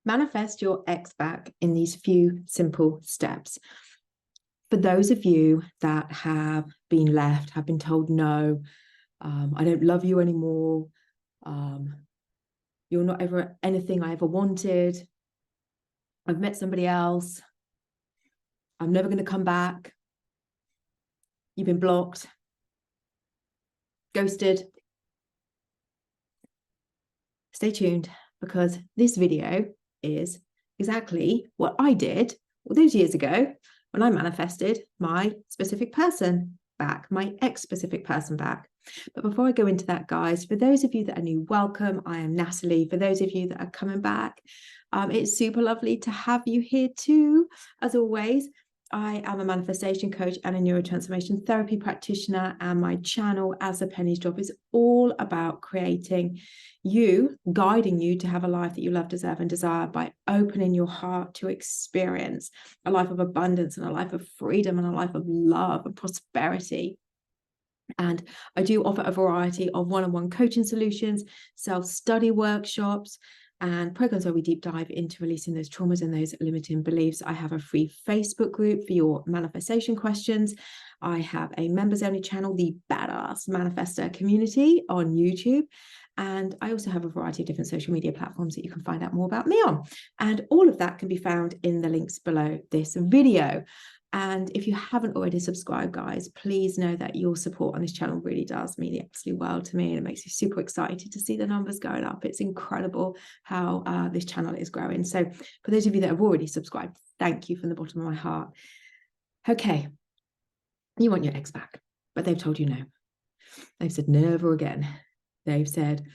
manifest your ex back in these few simple steps. For those of you that have been left, have been told no, I don't love you anymore, you're not ever anything I ever wanted, I've met somebody else, I'm never going to come back, you've been blocked, ghosted, stay tuned, because this video is exactly what I did all those years ago when I manifested my specific person back, my ex-specific person back. But before I go into that, guys, for those of you that are new, welcome. I am Natalie. For those of you that are coming back, it's super lovely to have you here too. As always, I am a manifestation coach and a neurotransformation therapy practitioner, and my channel, As the Pennies Drop, is all about creating you, guiding you to have a life that you love, deserve, and desire by opening your heart to experience a life of abundance and a life of freedom and a life of love and prosperity. And I do offer a variety of one-on-one coaching solutions, self-study workshops, and programs where we deep dive into releasing those traumas and those limiting beliefs. I have a free Facebook group for your manifestation questions. I have a members-only channel, the Badass Manifestor Community, on YouTube. And I also have a variety of different social media platforms that you can find out more about me on. And all of that can be found in the links below this video. And if you haven't already subscribed, guys, please know that your support on this channel really does mean the absolute world to me, and it makes me super excited to see the numbers going up. It's incredible how this channel is growing. So for those of you that have already subscribed, thank you from the bottom of my heart. Okay, you want your ex back, but they've told you no. They've said never again. They've said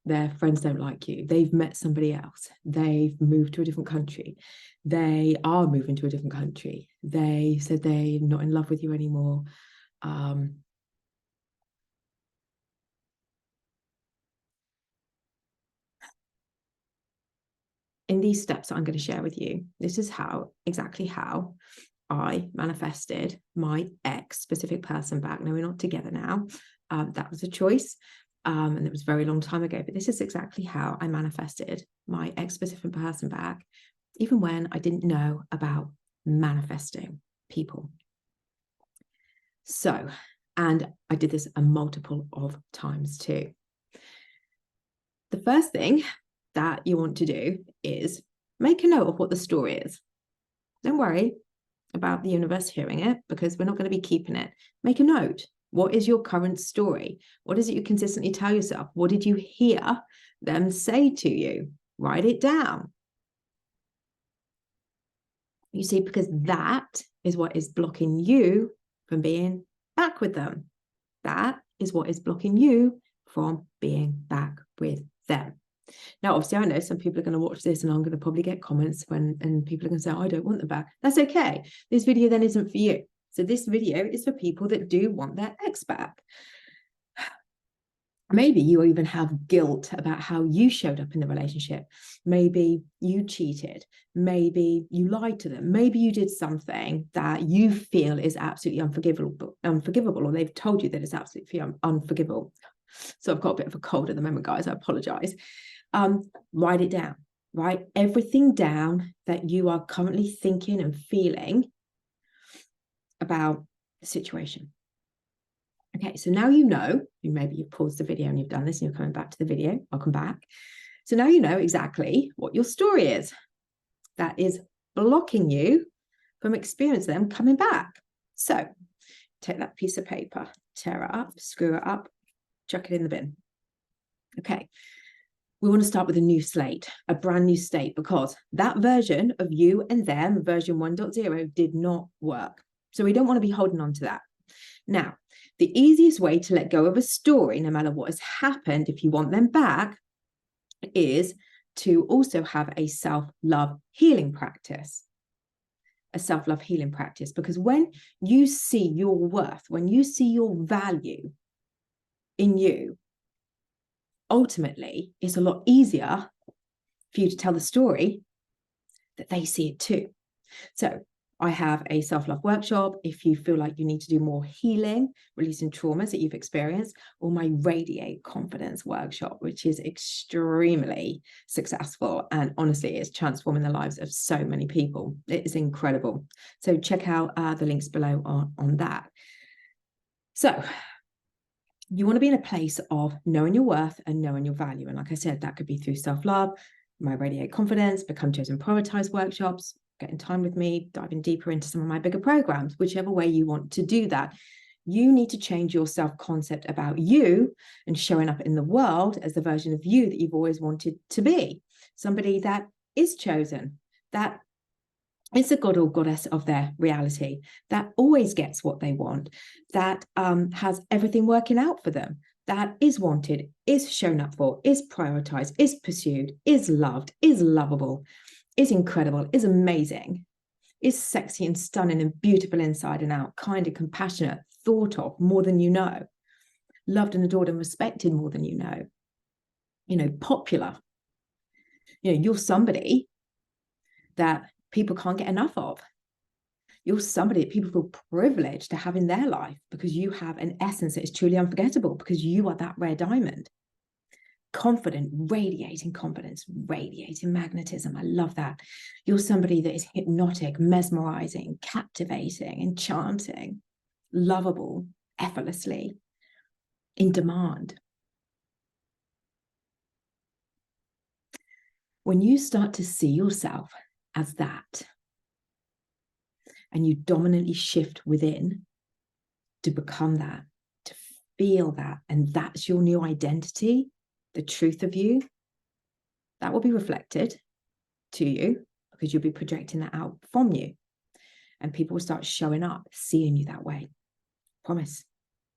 their friends don't like you. They've met somebody else. They've moved to a different country. They are moving to a different country. They said they're not in love with you anymore. In these steps that I'm going to share with you, this is exactly how I manifested my ex-specific person back. Now, we're not together now. That was a choice. And it was a very long time ago, but this is exactly how I manifested my ex-specific person back, even when I didn't know about manifesting people. So, and I did this a multiple of times too. The first thing that you want to do is make a note of what the story is. Don't worry about the universe hearing it, because we're not going to be keeping it. Make a note. What is your current story? What is it you consistently tell yourself? What did you hear them say to you? Write it down. You see, because that is what is blocking you from being back with them. That is what is blocking you from being back with them. Now, obviously, I know some people are going to watch this and I'm going to probably get comments and people are going to say, oh, I don't want them back. That's okay. This video then isn't for you. So this video is for people that do want their ex back. Maybe you even have guilt about how you showed up in the relationship. Maybe you cheated. Maybe you lied to them. Maybe you did something that you feel is absolutely unforgivable, or they've told you that it's absolutely unforgivable. So I've got a bit of a cold at the moment, guys. I apologize. Write it down. Write everything down that you are currently thinking and feeling about the situation. Okay, so now you know, maybe you've paused the video and you've done this and you're coming back to the video. Welcome back. So now you know exactly what your story is that is blocking you from experiencing them coming back. So take that piece of paper, tear it up, screw it up, chuck it in the bin. Okay, we want to start with a new slate, a brand new state, because that version of you and them, version 1.0, did not work. So we don't want to be holding on to that. Now, the easiest way to let go of a story, no matter what has happened, if you want them back, is to also have a self-love healing practice. A self-love healing practice, because when you see your worth, when you see your value in you, ultimately, it's a lot easier for you to tell the story that they see it too. So I have a self-love workshop if you feel like you need to do more healing, releasing traumas that you've experienced, or my Radiate Confidence workshop, which is extremely successful. And honestly, it's transforming the lives of so many people. It is incredible. So check out the links below on that. So you want to be in a place of knowing your worth and knowing your value. And like I said, that could be through self-love, my Radiate Confidence, Become Chosen Prioritize workshops, getting time with me, diving deeper into some of my bigger programs, whichever way you want to do that. You need to change your self-concept about you and showing up in the world as the version of you that you've always wanted to be. Somebody that is chosen, that is a god or goddess of their reality, that always gets what they want, that has everything working out for them, that is wanted, is shown up for, is prioritized, is pursued, is loved, is lovable, is incredible, is amazing, is sexy and stunning and beautiful inside and out, kind and compassionate, thought of more than you know, loved and adored and respected more than you know, popular. You're somebody that people can't get enough of. You're somebody that people feel privileged to have in their life because you have an essence that is truly unforgettable, because you are that rare diamond. Confident, radiating confidence, radiating magnetism. I love that. You're somebody that is hypnotic, mesmerizing, captivating, enchanting, lovable, effortlessly, in demand. When you start to see yourself as that, and you dominantly shift within to become that, to feel that, and that's your new identity, the truth of you, that will be reflected to you because you'll be projecting that out from you. And people will start showing up, seeing you that way. Promise,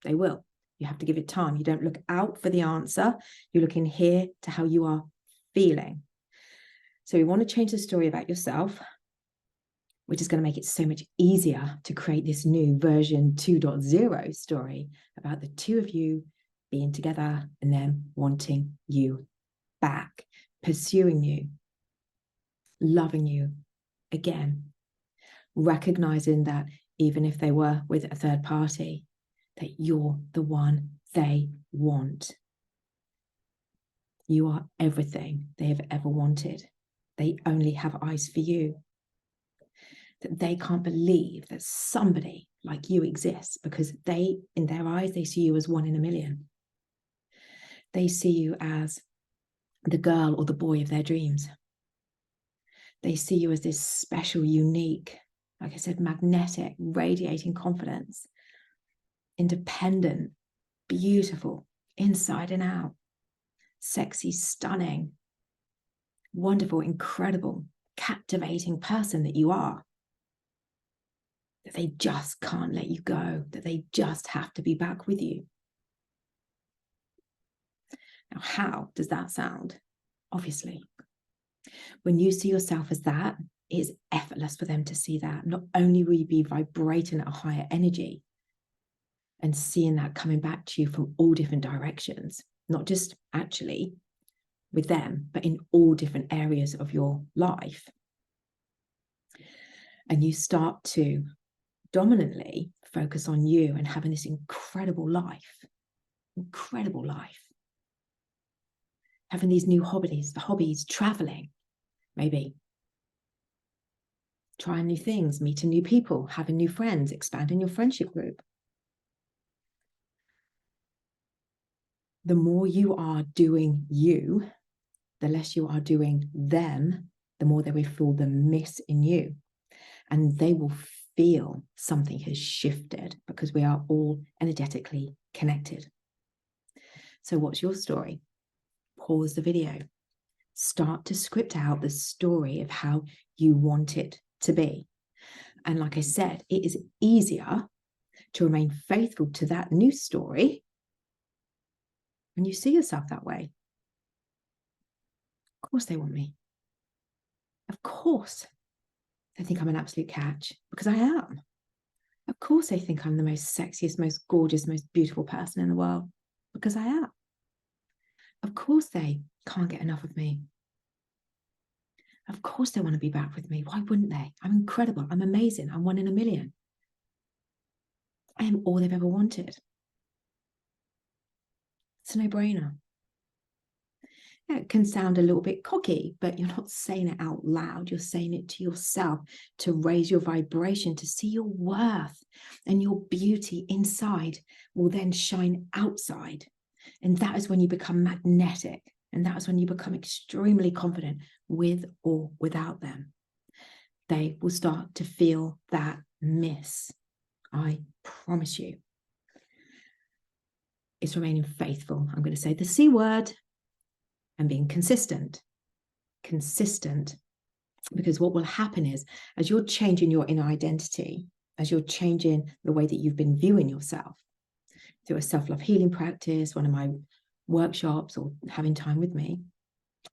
they will. You have to give it time. You don't look out for the answer. You look in here to how you are feeling. So you want to change the story about yourself, which is going to make it so much easier to create this new version 2.0 story about the two of you being together and them wanting you back, pursuing you, loving you again, recognizing that even if they were with a third party, that you're the one they want. You are everything they have ever wanted. They only have eyes for you. That they can't believe that somebody like you exists, because they, in their eyes, they see you as one in a million. They see you as the girl or the boy of their dreams. They see you as this special, unique, like I said, magnetic, radiating confidence, independent, beautiful, inside and out, sexy, stunning, wonderful, incredible, captivating person that you are. That they just can't let you go, that they just have to be back with you. Now, how does that sound? Obviously, when you see yourself as that, it is effortless for them to see that. Not only will you be vibrating at a higher energy and seeing that coming back to you from all different directions, not just actually with them, but in all different areas of your life. And you start to dominantly focus on you and having this incredible life, having these new hobbies, traveling, maybe trying new things, meeting new people, having new friends, expanding your friendship group. The more you are doing you, the less you are doing them, the more they will feel the miss in you. And they will feel something has shifted, because we are all energetically connected. So what's your story? Pause the video. Start to script out the story of how you want it to be. And like I said, it is easier to remain faithful to that new story when you see yourself that way. Of course they want me. Of course they think I'm an absolute catch, because I am. Of course they think I'm the most sexiest, most gorgeous, most beautiful person in the world, because I am. Of course they can't get enough of me. Of course they want to be back with me. Why wouldn't they? I'm incredible. I'm amazing. I'm 1 in a million. I am all they've ever wanted. It's a no-brainer. It can sound a little bit cocky, but you're not saying it out loud. You're saying it to yourself to raise your vibration, to see your worth, and your beauty inside will then shine outside. And that is when you become magnetic. And that is when you become extremely confident with or without them. They will start to feel that miss. I promise you. It's remaining faithful. I'm going to say the C word. And being consistent, because what will happen is, as you're changing your inner identity, as you're changing the way that you've been viewing yourself through a self-love healing practice, one of my workshops, or having time with me,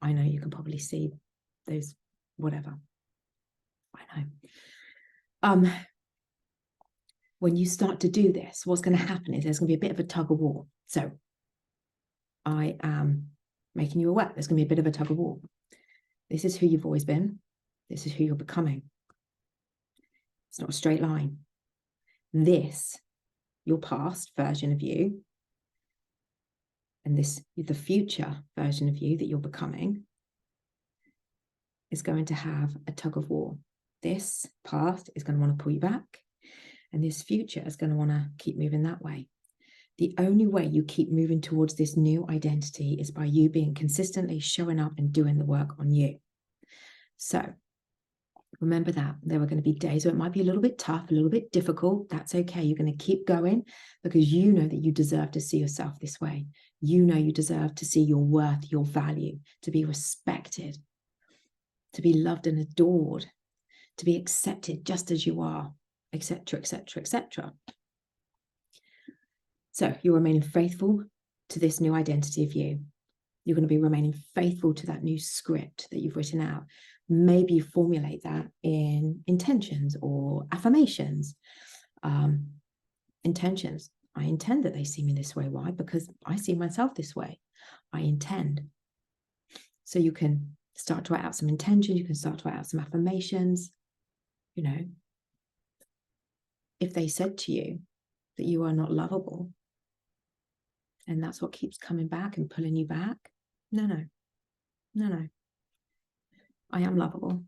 I know you can probably see those, whatever, I know. When you start to do this, what's going to happen is there's going to be a bit of a tug of war. So I am making you aware there's going to be a bit of a tug of war. This is who you've always been. This is who you're becoming. It's not a straight line. This, your past version of you, and this, the future version of you that you're becoming, is going to have a tug of war. This past is going to want to pull you back, and this future is going to want to keep moving that way. The only way you keep moving towards this new identity is by you being consistently showing up and doing the work on you. So remember that there are going to be days where it might be a little bit tough, a little bit difficult. That's okay. You're going to keep going because you know that you deserve to see yourself this way. You know you deserve to see your worth, your value, to be respected, to be loved and adored, to be accepted just as you are, etc., etc., etc. So you're remaining faithful to this new identity of you. You're going to be remaining faithful to that new script that you've written out. Maybe you formulate that in intentions or affirmations. Intentions. I intend that they see me this way. Why? Because I see myself this way. I intend. So you can start to write out some intentions. You can start to write out some affirmations. You know, if they said to you that you are not lovable, and that's what keeps coming back and pulling you back. No. I am lovable.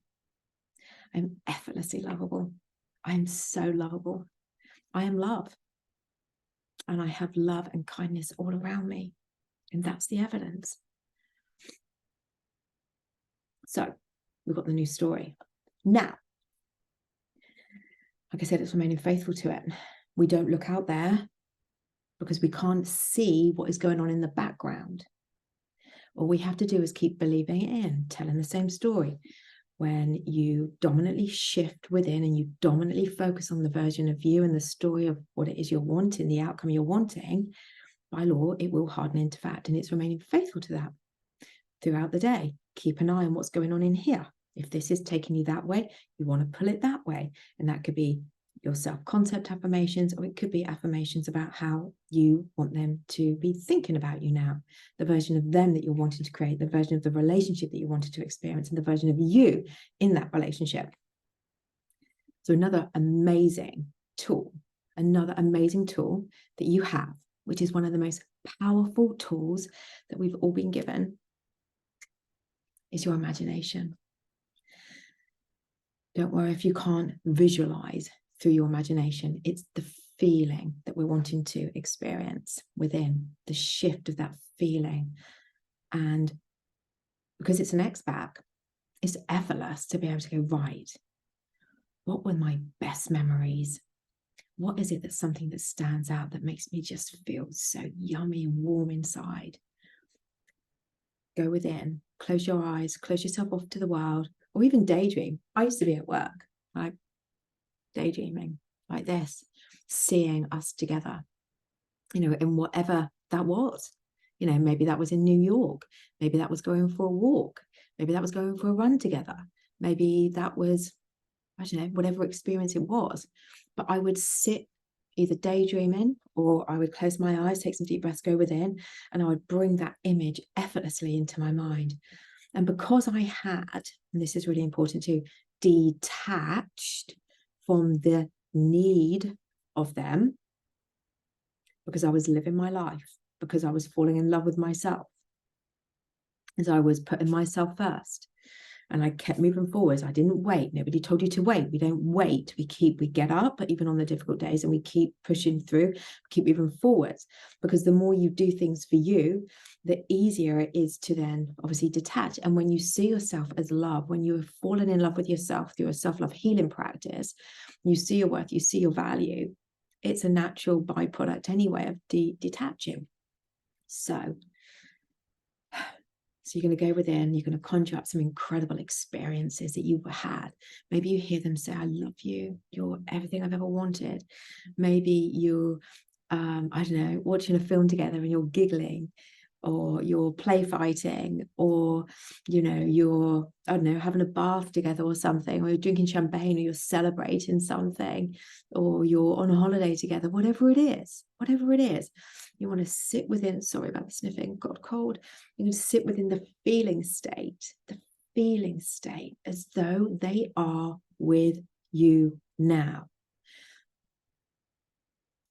I'm effortlessly lovable. I am so lovable. I am love. And I have love and kindness all around me. And that's the evidence. So we've got the new story. Now, like I said, it's remaining faithful to it. We don't look out there because we can't see what is going on in the background. All we have to do is keep believing it in, telling the same story. When you dominantly shift within and you dominantly focus on the version of you and the story of what it is you're wanting, the outcome you're wanting, by law, it will harden into fact. And it's remaining faithful to that throughout the day. Keep an eye on what's going on in here. If this is taking you that way, you want to pull it that way. And that could be your self-concept affirmations, or it could be affirmations about how you want them to be thinking about you now, the version of them that you're wanting to create, the version of the relationship that you wanted to experience, and the version of you in that relationship. So another amazing tool that you have, which is one of the most powerful tools that we've all been given, is your imagination. Don't worry if you can't visualize through your imagination. It's the feeling that we're wanting to experience within, the shift of that feeling. And because it's an expat, it's effortless to be able to go, right, what were my best memories? What is it that's something that stands out that makes me just feel so yummy and warm inside? Go within, close your eyes, close yourself off to the world, or even daydream. I used to be at work, like daydreaming like this, seeing us together, you know, in whatever that was. You know, maybe that was in New York, maybe that was going for a walk, maybe that was going for a run together, maybe that was, I don't know, whatever experience it was. But I would sit either daydreaming, or I would close my eyes, take some deep breaths, go within, and I would bring that image effortlessly into my mind. And because I had, and this is really important too, detached from the need of them, because I was living my life, because I was falling in love with myself, as I was putting myself first. And I kept moving forwards. I didn't wait. Nobody told you to wait. We don't wait. We get up, even on the difficult days, and we keep pushing through, keep moving forwards. Because the more you do things for you, the easier it is to then obviously detach. And when you see yourself as love, when you have fallen in love with yourself through a self-love healing practice, you see your worth, you see your value. It's a natural byproduct anyway of detaching. So you're going to go within, you're going to conjure up some incredible experiences that you've had. Maybe you hear them say, I love you, you're everything I've ever wanted. Maybe you're, I don't know, watching a film together and you're giggling, or you're play fighting, or, you know, you're, I don't know, having a bath together or something, or you're drinking champagne, or you're celebrating something, or you're on a holiday together, whatever it is, you want to sit within, sorry about the sniffing, got cold. You can sit within the feeling state as though they are with you now.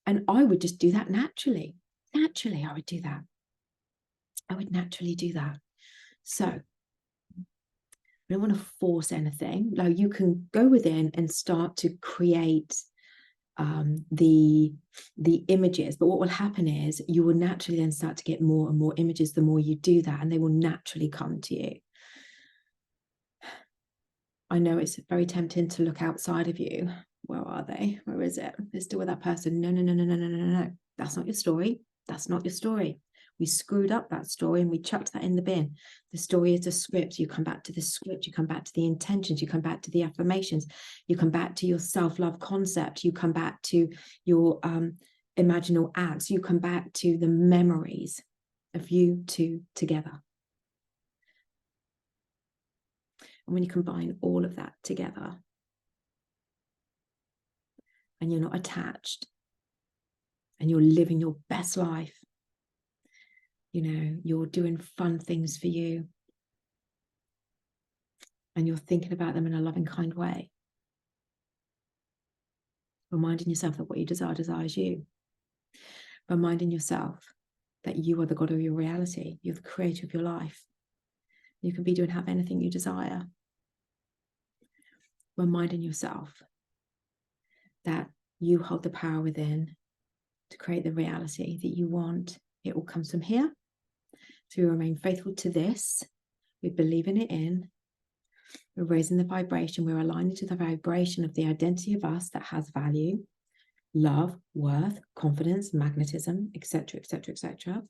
And I would just do that naturally. Naturally, I would do that. I would naturally do that. So I don't want to force anything. Like, you can go within and start to create the images, but what will happen is you will naturally then start to get more and more images the more you do that, and they will naturally come to you. I know it's very tempting to look outside of you. Where are they? Where is it? They're still with that person. No. That's not your story. That's not your story. We screwed up that story and we chucked that in the bin. The story is a script. You come back to the script. You come back to the intentions. You come back to the affirmations. You come back to your self-love concept. You come back to your imaginal acts. You come back to the memories of you two together. And when you combine all of that together, and you're not attached, and you're living your best life, you know, you're doing fun things for you, and you're thinking about them in a loving, kind way, reminding yourself that what you desire desires you, reminding yourself that you are the God of your reality, you're the creator of your life, you can be doing, have anything you desire, reminding yourself that you hold the power within to create the reality that you want. It all comes from here. So we remain faithful to this. We believe in it in. We're raising the vibration. We're aligning to the vibration of the identity of us that has value, love, worth, confidence, magnetism, etc., etc., etc.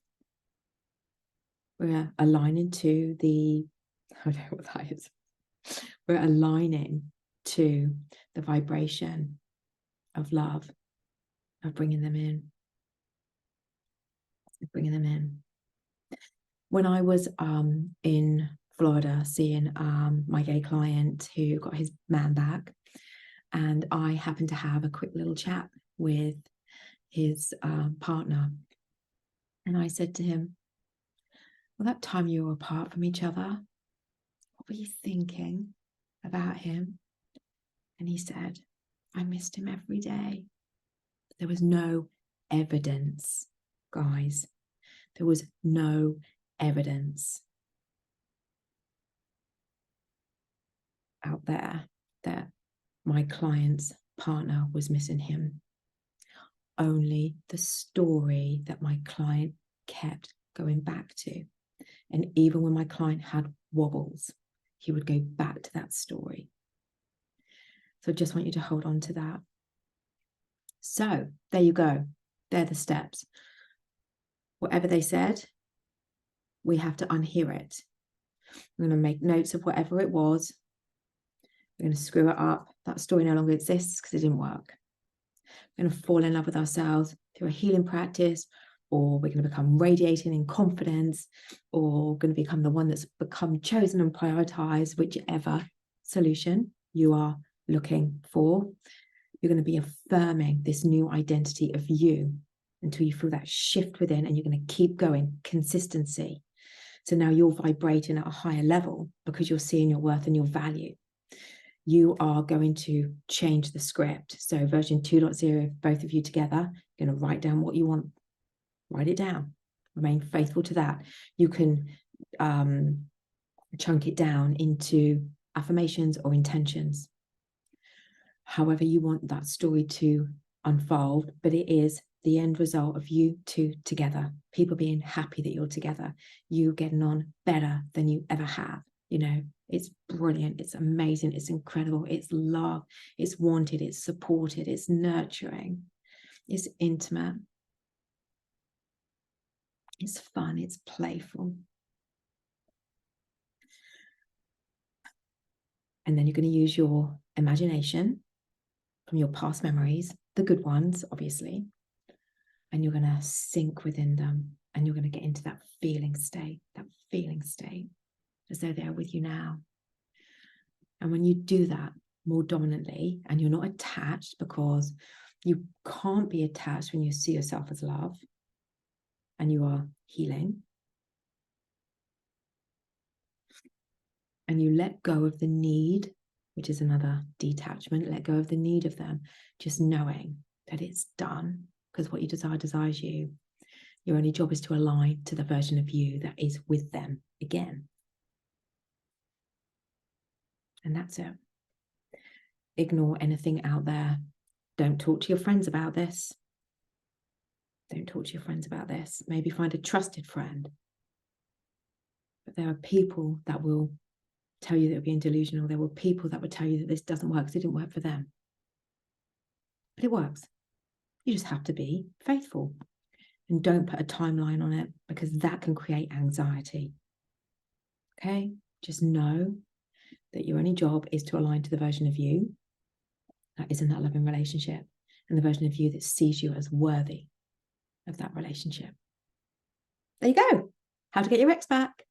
We're aligning to the, I don't know what that is. We're aligning to the vibration of love, of bringing them in. Bringing them in. When I was in Florida seeing my gay client who got his man back, and I happened to have a quick little chat with his partner, and I said to him, well, that time you were apart from each other, what were you thinking about him? And he said, I missed him every day. There was no evidence, guys. There was no evidence out there that my client's partner was missing him. Only the story that my client kept going back to. And even when my client had wobbles, he would go back to that story. So I just want you to hold on to that. So there you go. They're the steps. Whatever they said, we have to unhear it. I'm going to make notes of whatever it was. We're going to screw it up. That story no longer exists because it didn't work. We're going to fall in love with ourselves through a healing practice, or we're going to become radiating in confidence, or going to become the one that's become chosen and prioritized, whichever solution you are looking for. You're going to be affirming this new identity of you until you feel that shift within, and you're going to keep going. Consistency. So now you're vibrating at a higher level because you're seeing your worth and your value. You are going to change the script. So version 2.0, both of you together, you're going to write down what you want. Write it down. Remain faithful to that. You can chunk it down into affirmations or intentions. However you want that story to unfold, but it is the end result of you two together, people being happy that you're together, you getting on better than you ever have. You know, it's brilliant, it's amazing, it's incredible, it's love, it's wanted, it's supported, it's nurturing, it's intimate, it's fun, it's playful. And then you're going to use your imagination from your past memories, the good ones, obviously, and you're going to sink within them, and you're going to get into that feeling state, as though they're with you now. And when you do that more dominantly, and you're not attached, because you can't be attached when you see yourself as love and you are healing, and you let go of the need, which is another detachment, let go of the need of them, just knowing that it's done, because what you desire desires you. Your only job is to align to the version of you that is with them again. And that's it. Ignore anything out there. Don't talk to your friends about this. Don't talk to your friends about this. Maybe find a trusted friend. But there are people that will tell you that you're being delusional. There were people that would tell you that this doesn't work because it didn't work for them. But it works. You just have to be faithful. And don't put a timeline on it, because that can create anxiety. Okay? Just know that your only job is to align to the version of you that is in that loving relationship, and the version of you that sees you as worthy of that relationship. There you go. How to get your ex back.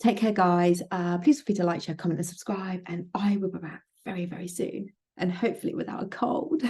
Take care, guys. Please feel free to like, share, comment, and subscribe. And I will be back very, very soon. And hopefully without a cold.